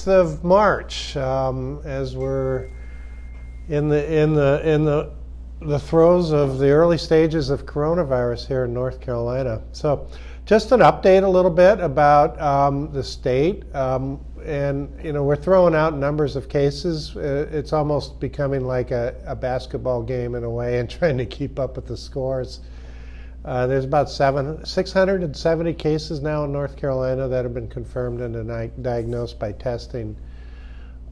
6th of March, as we're in the throes of the early stages of coronavirus here in North Carolina. So just an update a little bit about the state. And we're throwing out numbers of cases. It's almost becoming like a basketball game in a way, and trying to keep up with the scores. There's about 670 cases now in North Carolina that have been confirmed and diagnosed by testing.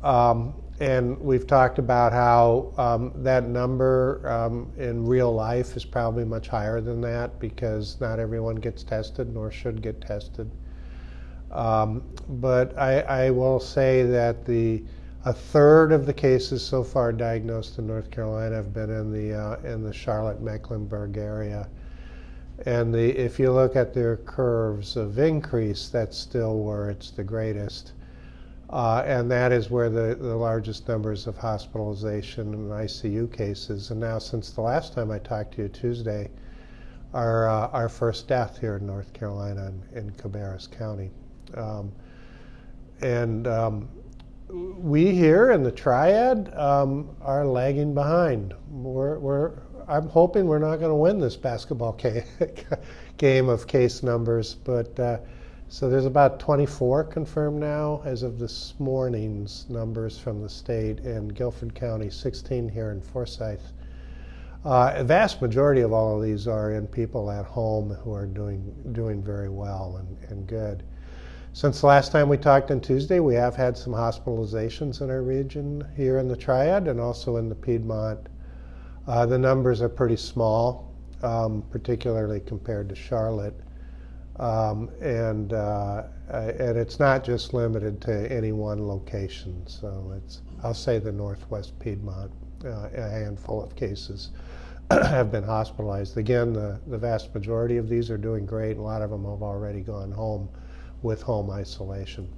And we've talked about how that number in real life is probably much higher than that, because not everyone gets tested nor should get tested. But I will say that a third of the cases so far diagnosed in North Carolina have been in the Charlotte-Mecklenburg area. And if you look at their curves of increase, that's still where it's the greatest. And that is where the largest numbers of hospitalization and ICU cases. And now, since the last time I talked to you Tuesday, our first death here in North Carolina in Cabarrus County. We here in the Triad are lagging behind. I'm hoping we're not going to win this basketball game of case numbers, but so there's about 24 confirmed now as of this morning's numbers from the state, and Guilford County 16 here in Forsyth. A vast majority of all of these are in people at home who are doing very well and good. Since the last time we talked on Tuesday, we have had some hospitalizations in our region here in the Triad and also in the Piedmont. The numbers are pretty small, particularly compared to Charlotte. And it's not just limited to any one location. So I'll say the Northwest Piedmont, a handful of cases have been hospitalized. Again, the vast majority of these are doing great. A lot of them have already gone home with home isolation.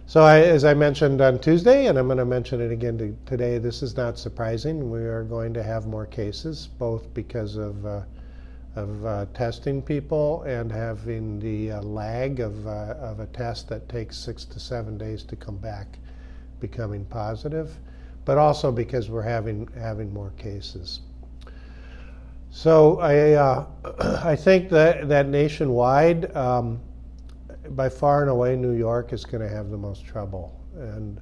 So as I mentioned on Tuesday, and I'm going to mention it again today, this is not surprising. We are going to have more cases, both because of testing people and having the lag of a test that takes 6 to 7 days to come back becoming positive, but also because we're having more cases. So I think that nationwide, by far and away, New York is going to have the most trouble, and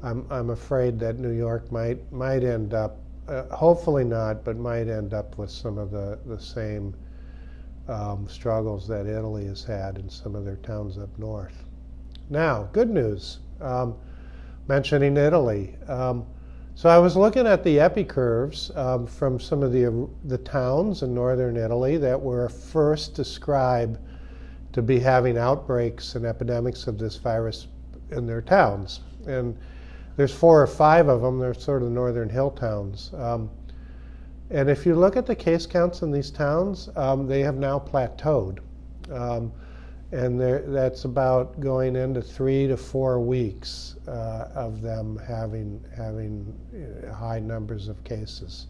I'm afraid that New York might end up, hopefully not, but might end up with some of the same struggles that Italy has had in some of their towns up north. Now, good news, mentioning Italy. So I was looking at the epicurves from some of the towns in northern Italy that were first described to be having outbreaks and epidemics of this virus in their towns. And there's 4 or 5 of them. They're sort of northern hill towns. And if you look at the case counts in these towns, they have now plateaued. And that's about going into 3 to 4 weeks of them having high numbers of cases.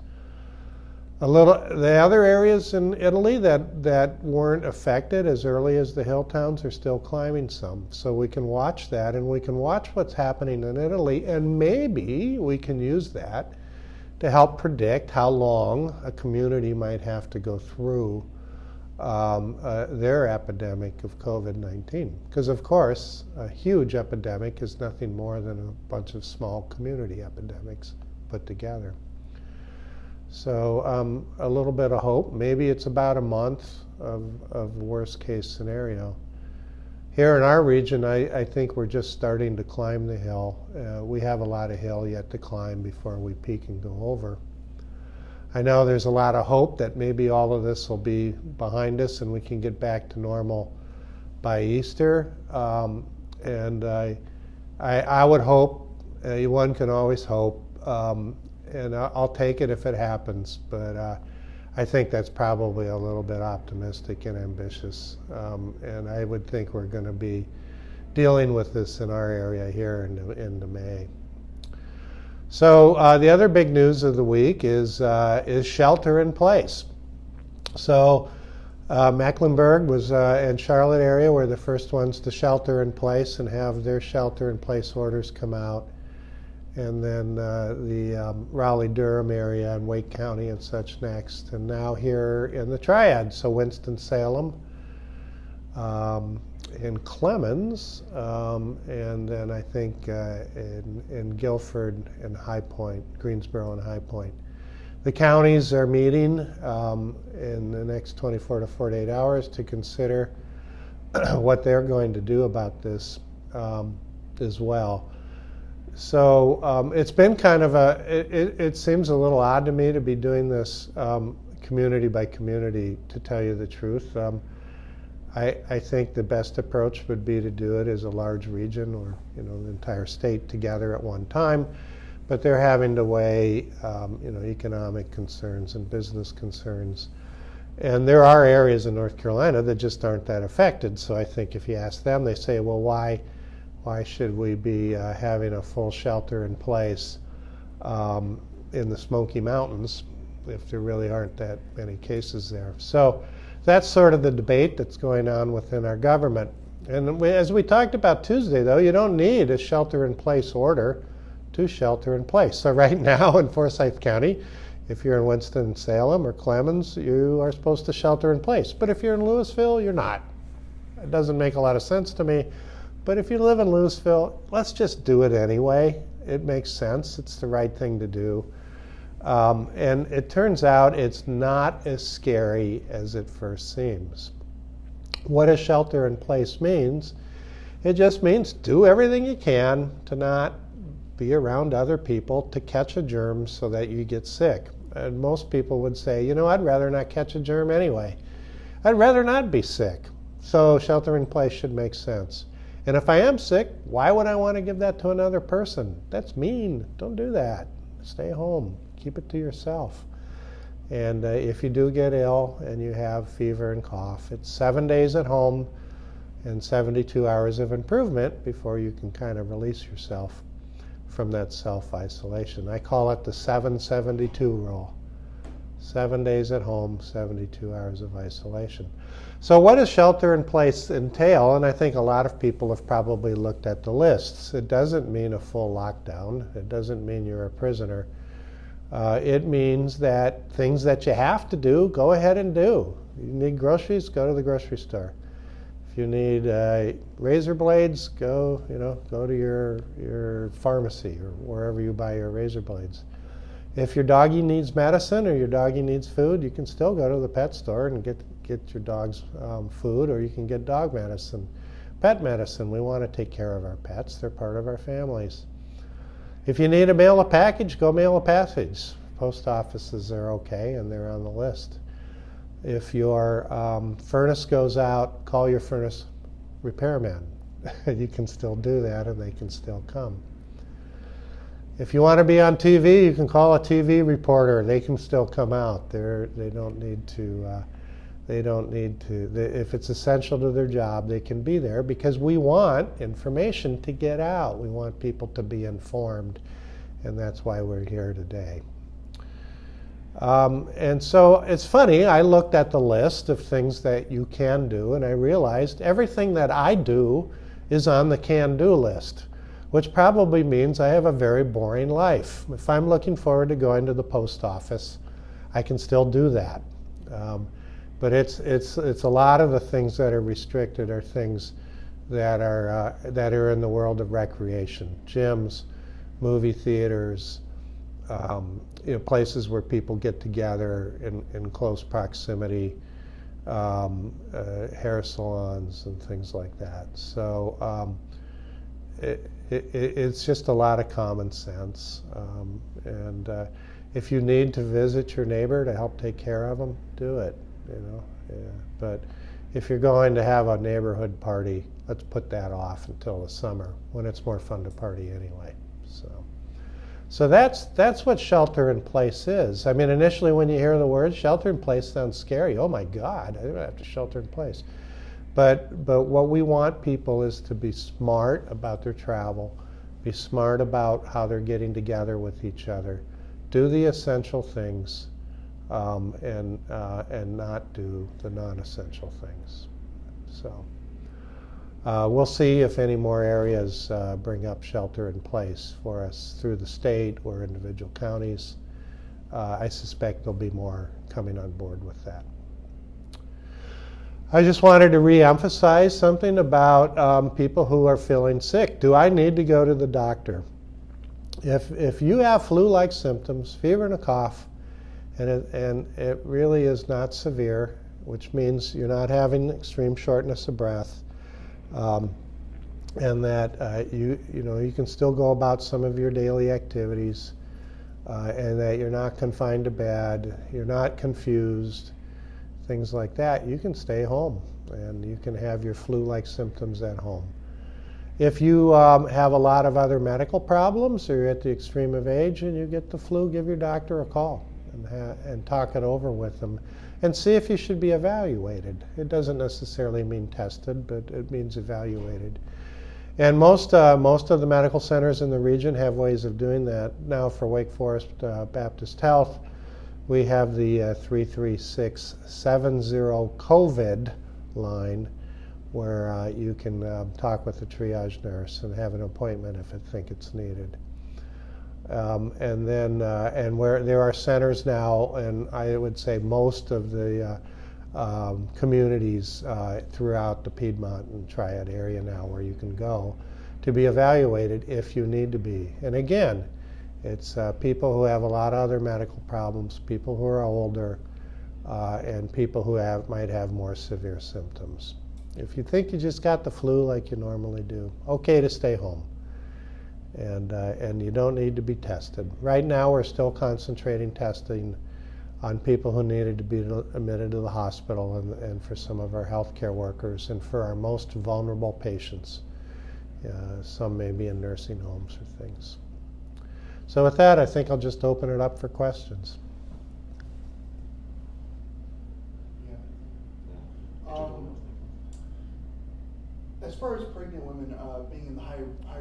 The other areas in Italy that weren't affected as early as the hill towns are still climbing some. So we can watch that, and we can watch what's happening in Italy, and maybe we can use that to help predict how long a community might have to go through their epidemic of COVID-19. Because of course, a huge epidemic is nothing more than a bunch of small community epidemics put together. So a little bit of hope. Maybe it's about a month of worst case scenario. Here in our region, I think we're just starting to climb the hill. We have a lot of hill yet to climb before we peak and go over. I know there's a lot of hope that maybe all of this will be behind us and we can get back to normal by Easter. And I would hope, one can always hope, and I'll take it if it happens, but I think that's probably a little bit optimistic and ambitious. And I would think we're going to be dealing with this in our area here into May. So the other big news of the week is shelter in place. So Mecklenburg was and Charlotte area were the first ones to shelter in place and have their shelter in place orders come out. And then the Raleigh-Durham area and Wake County and such next. And now here in the Triad, so Winston-Salem, in Clemens, and then I think in Guilford and High Point, Greensboro and High Point. The counties are meeting in the next 24 to 48 hours to consider what they're going to do about this as well. So it's been kind of it seems a little odd to me to be doing this community by community, to tell you the truth. I think the best approach would be to do it as a large region or the entire state together at one time, but they're having to weigh economic concerns and business concerns. And there are areas in North Carolina that just aren't that affected. So I think if you ask them, they say, well, why should we be having a full shelter in place in the Smoky Mountains if there really aren't that many cases there? So that's sort of the debate that's going on within our government. And as we talked about Tuesday, though, you don't need a shelter-in-place order to shelter in place. So right now in Forsyth County, if you're in Winston-Salem or Clemens, you are supposed to shelter in place. But if you're in Louisville, you're not. It doesn't make a lot of sense to me. But if you live in Louisville, let's just do it anyway. It makes sense. It's the right thing to do. And it turns out it's not as scary as it first seems. What a shelter in place means, it just means do everything you can to not be around other people to catch a germ so that you get sick. And most people would say, I'd rather not catch a germ anyway. I'd rather not be sick. So shelter in place should make sense. And if I am sick, why would I want to give that to another person? That's mean. Don't do that. Stay home. Keep it to yourself. And if you do get ill and you have fever and cough, it's 7 days at home and 72 hours of improvement before you can kind of release yourself from that self-isolation. I call it the 7-72 rule. 7 days at home, 72 hours of isolation. So what does shelter in place entail? And I think a lot of people have probably looked at the lists. It doesn't mean a full lockdown. It doesn't mean you're a prisoner. It means that things that you have to do, go ahead and do. You need groceries, go to the grocery store. If you need razor blades, go to your pharmacy or wherever you buy your razor blades. If your doggy needs medicine or your doggy needs food, you can still go to the pet store and get your dog's food, or you can get dog medicine, pet medicine. We want to take care of our pets. They're part of our families. If you need to mail a package, go mail a package. Post offices are okay, and they're on the list. If your furnace goes out, call your furnace repairman. You can still do that, and they can still come. If you want to be on TV, you can call a TV reporter. They can still come out. They don't need to. If it's essential to their job, they can be there, because we want information to get out. We want people to be informed, and that's why we're here today. And so it's funny, I looked at the list of things that you can do, and I realized everything that I do is on the can-do list, which probably means I have a very boring life. If I'm looking forward to going to the post office, I can still do that. But it's a lot of the things that are restricted are things that are in the world of recreation, gyms, movie theaters, places where people get together in close proximity, hair salons and things like that. So it's just a lot of common sense. And if you need to visit your neighbor to help take care of them, do it. But if you're going to have a neighborhood party, let's put that off until the summer when it's more fun to party anyway. So that's what shelter in place is. I mean, initially when you hear the word shelter in place sounds scary. Oh my God, I don't have to shelter in place. But what we want people is to be smart about their travel, be smart about how they're getting together with each other, do the essential things, and not do the non-essential things. So we'll see if any more areas bring up shelter in place for us through the state or individual counties. I suspect there'll be more coming on board with that. I just wanted to re-emphasize something about people who are feeling sick. Do I need to go to the doctor? If you have flu-like symptoms, fever and a cough, and it really is not severe, which means you're not having extreme shortness of breath, and that you can still go about some of your daily activities, and that you're not confined to bed, you're not confused, things like that, you can stay home and you can have your flu-like symptoms at home. If you have a lot of other medical problems or you're at the extreme of age and you get the flu, give your doctor a call and talk it over with them and see if you should be evaluated. It doesn't necessarily mean tested, but it means evaluated. And most of the medical centers in the region have ways of doing that. Now for Wake Forest Baptist Health, we have the 33670 COVID line where you can talk with the triage nurse and have an appointment if you think it's needed. And where there are centers now, and I would say most of the communities throughout the Piedmont and Triad area now where you can go to be evaluated if you need to be. And again, it's people who have a lot of other medical problems, people who are older, and people who might have more severe symptoms. If you think you just got the flu like you normally do, okay to stay home. And you don't need to be tested. Right now we're still concentrating testing on people who needed to be admitted to the hospital and for some of our healthcare workers and for our most vulnerable patients. Some may be in nursing homes or things. So with that, I think I'll just open it up for questions. As far as pregnant women being in the high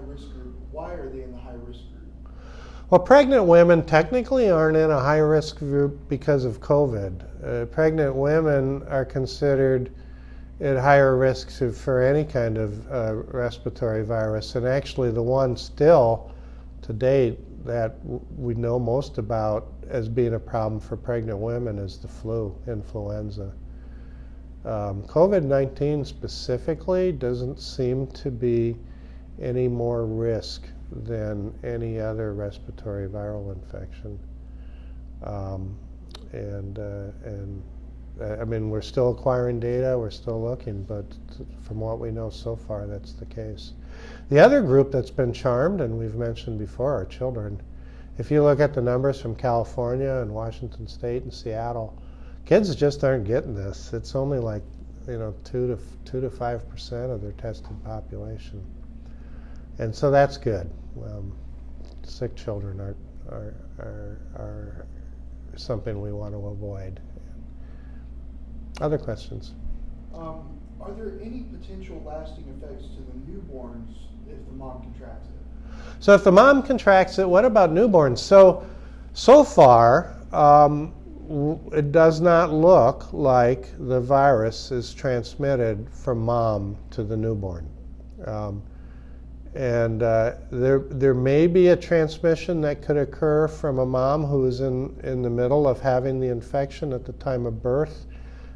risk group, why are they in the high risk group? Well, pregnant women technically aren't in a high risk group because of COVID. Pregnant women are considered at higher risk for any kind of respiratory virus, and actually the one still to date that we know most about as being a problem for pregnant women is the flu, influenza. COVID-19 specifically doesn't seem to be any more risk than any other respiratory viral infection. I mean, we're still acquiring data, we're still looking, but from what we know so far, that's the case. The other group that's been charmed, and we've mentioned before, are children. If you look at the numbers from California and Washington State and Seattle, kids just aren't getting this. It's only like 2 to 5% of their tested population, and so that's good. Sick children are something we want to avoid. Other questions? Are there any potential lasting effects to the newborns if the mom contracts it? So if the mom contracts it, what about newborns? So far, it does not look like the virus is transmitted from mom to the newborn. There may be a transmission that could occur from a mom who is in the middle of having the infection at the time of birth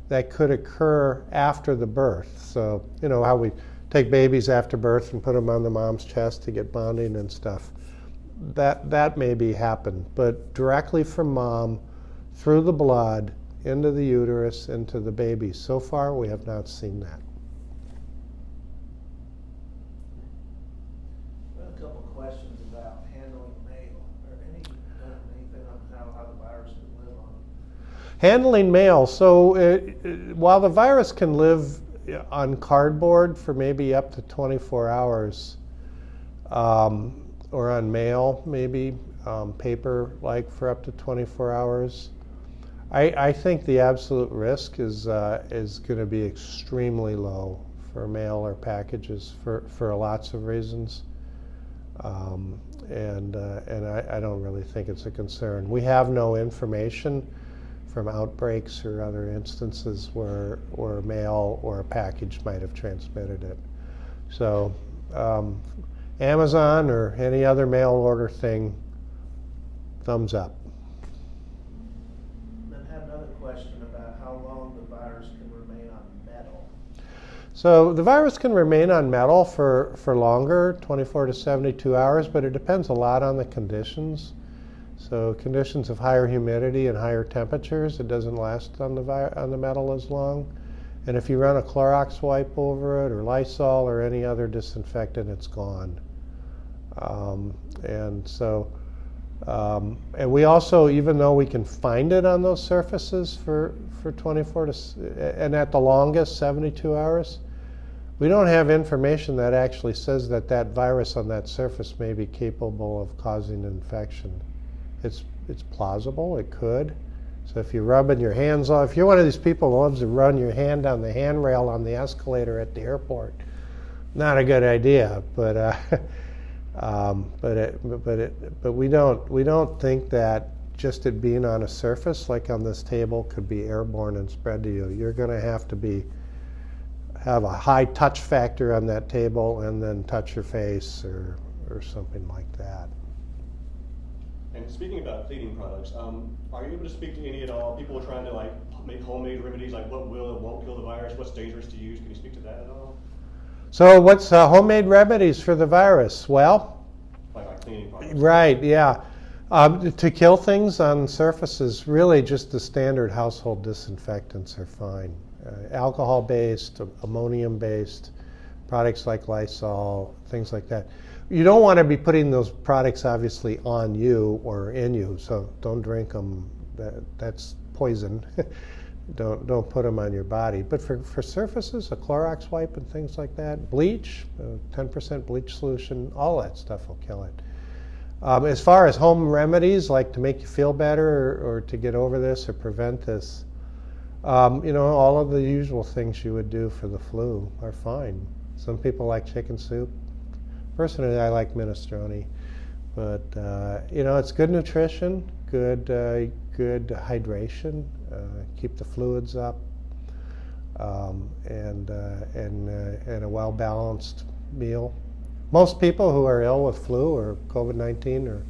that could occur after the birth. So, you know how we take babies after birth and put them on the mom's chest to get bonding and stuff. That maybe happen, but directly from mom through the blood into the uterus into the baby. So far, we have not seen that. Well, a couple of questions about handling mail, or anything on how the virus can live on it. Handling mail. So while the virus can live on cardboard for maybe up to 24 hours, or on mail, maybe paper-like for up to 24 hours, I think the absolute risk is going to be extremely low for mail or packages for lots of reasons, and I don't really think it's a concern. We have no information from outbreaks or other instances where mail or a package might have transmitted it. So Amazon or any other mail order thing, thumbs up. Then I have another question about how long the virus can remain on metal. So the virus can remain on metal for longer, 24 to 72 hours, but it depends a lot on the conditions. So conditions of higher humidity and higher temperatures, it doesn't last on the metal as long. And if you run a Clorox wipe over it or Lysol or any other disinfectant, it's gone. And we also, even though we can find it on those surfaces for 24 to, and at the longest, 72 hours, we don't have information that actually says that that virus on that surface may be capable of causing infection. It's plausible, it could. So if you're rubbing your hands off, if you're one of these people who loves to run your hand on the handrail on the escalator at the airport, not a good idea. But we don't think that just it being on a surface like on this table could be airborne and spread to you. You're going to have a high touch factor on that table and then touch your face or something like that. And speaking about cleaning products, are you able to speak to any at all? People are trying to make homemade remedies, like what will and won't kill the virus, what's dangerous to use. Can you speak to that at all? So what's homemade remedies for the virus? Well, Like cleaning products. right, yeah. To kill things on surfaces, really just the standard household disinfectants are fine. Alcohol-based, ammonium-based, products like Lysol, things like that. You don't want to be putting those products obviously on you or in you, so don't drink them. That's poison. Don't put them on your body. But for surfaces, a Clorox wipe and things like that, bleach, 10% bleach solution, all that stuff will kill it. As far as home remedies, like to make you feel better or to get over this or prevent this, all of the usual things you would do for the flu are fine. Some people like chicken soup. Personally, I like minestrone, but it's good nutrition, good hydration, keep the fluids up, and a well-balanced meal. Most people who are ill with flu or COVID-19 or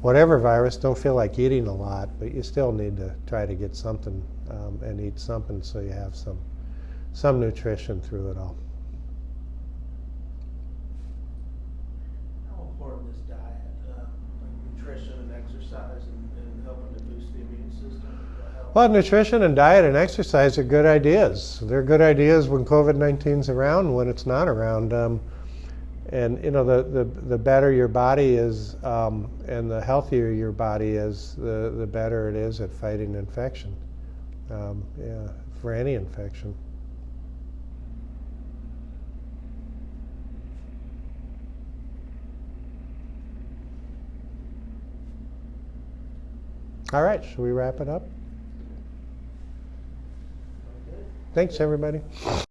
whatever virus don't feel like eating a lot, but you still need to try to get something and eat something so you have some nutrition through it all. How important is diet, like nutrition and exercise and helping to boost the immune system? Well, nutrition and diet and exercise are good ideas. They're good ideas when COVID-19's around, when it's not around. And the better your body is and the healthier your body is, the better it is at fighting infection. For any infection. All right, should we wrap it up? Okay. Thanks, everybody.